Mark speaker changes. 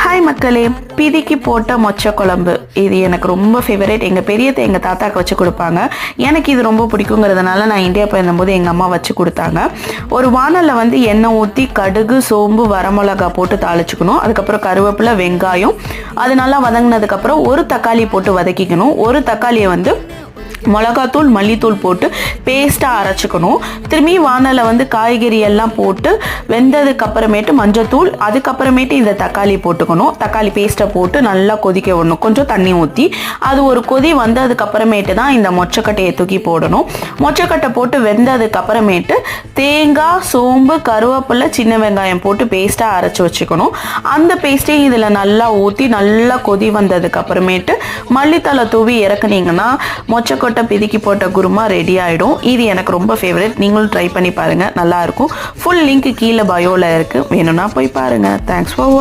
Speaker 1: Hi மக்களே, பிதிக்கி போட்ட மொச்சை குழம்பு இது எனக்கு ரொம்ப ஃபேவரேட். எங்கள் பெரியத்தை எங்கள் தாத்தாக்கு வச்சு கொடுப்பாங்க. எனக்கு இது ரொம்ப பிடிக்குங்கிறதுனால நான் இந்தியா போயிருந்தபோது எங்கள் அம்மா வச்சு கொடுத்தாங்க. ஒரு வானலில் வந்து எண்ணெய் ஊற்றி கடுகு, சோம்பு, வரமிளகா போட்டு தாளிச்சுக்கணும். அதுக்கப்புறம் கருவேப்பிலை, வெங்காயம் அது நல்லா வதங்கினதுக்கப்புறம் ஒரு தக்காளி போட்டு வதக்கிக்கணும். ஒரு தக்காளியை வந்து மிளகாத்தூள், மல்லித்தூள் போட்டு பேஸ்ட்டாக அரைச்சிக்கணும். திரும்பி வானலில் வந்து காய்கறி எல்லாம் போட்டு வெந்ததுக்கு அப்புறமேட்டு மஞ்சத்தூள், அதுக்கப்புறமேட்டு இந்த தக்காளி போட்டுக்கணும். தக்காளி பேஸ்ட்டை போட்டு நல்லா கொதிக்க விடணும். கொஞ்சம் தண்ணி ஊற்றி அது ஒரு கொதி வந்ததுக்கப்புறமேட்டு தான் இந்த மொச்சக்கட்டையை தூக்கி போடணும். மொச்சக்கட்டை போட்டு வெந்ததுக்கு அப்புறமேட்டு தேங்காய், சோம்பு, கருவேப்பிலை, சின்ன வெங்காயம் போட்டு பேஸ்ட்டாக அரைச்சி வச்சுக்கணும். அந்த பேஸ்ட்டையும் இதில் நல்லா ஊற்றி நல்லா கொதி வந்ததுக்கு அப்புறமேட்டு மல்லித்தலை தூவி இறக்குனீங்கன்னா மொச்சக்கொட்டை பிதிக்கி போட்ட குருமா ரெடி ஆகிடும். இது எனக்கு ரொம்ப ஃபேவரட். நீங்களும் ட்ரை பண்ணி பாருங்கள், நல்லாயிருக்கும். ஃபுல் லிங்க் கீழே பயோவில் இருக்குது, வேணும்னா போய் பாருங்கள். Thanks for